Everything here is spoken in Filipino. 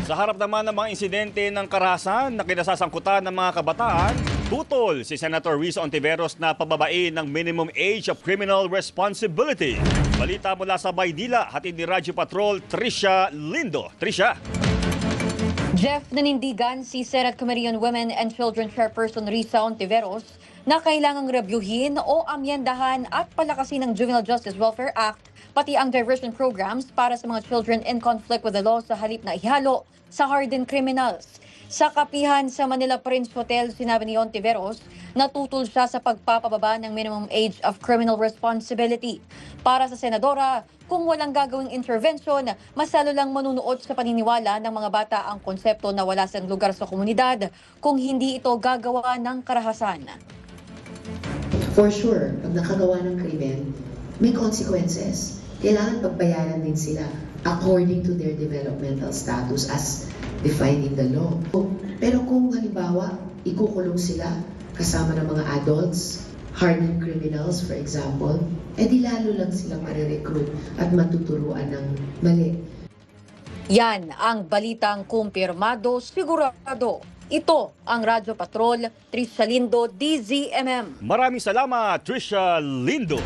Sa harap naman ng mga insidente ng karahasan na kinasasangkutan ng mga kabataan, tutol si Senator Risa Ontiveros na pababain ng minimum age of criminal responsibility. Balita mula sa Baydila, hatid ni Radyo Patrol Trisha Lindo. Trisha. Jeff, nanindigan si Senate Committee on Women and Children Chairperson Risa Ontiveros na kailangang rebyuhin o amyendahan at palakasin ng Juvenile Justice Welfare Act pati ang diversion programs para sa mga children in conflict with the law sa halip na ihalo sa hardened criminals. Sa kapihan sa Manila Prince Hotel, sinabi ni Ontiveros na tutol siya sa pagpapababa ng minimum age of criminal responsibility. Para sa senadora, kung walang gagawing intervention, mas lalo lang manunuot sa paniniwala ng mga bata ang konsepto na wala sa lugar sa komunidad kung hindi ito gagawa ng karahasan. For sure, pag nakagawa ng krimen, may consequences. Kailangan pagbayaran din sila according to their developmental status as defined in the law. Pero kung halimbawa, ikukulong sila kasama ng mga adults, hardened criminals for example, di lalo lang silang marirecruit at matuturuan ng mali. Yan ang balitang kumpirmado, sigurado. Ito ang Radyo Patrol, Trisha Lindo, DZMM. Maraming salamat, Trisha Lindo.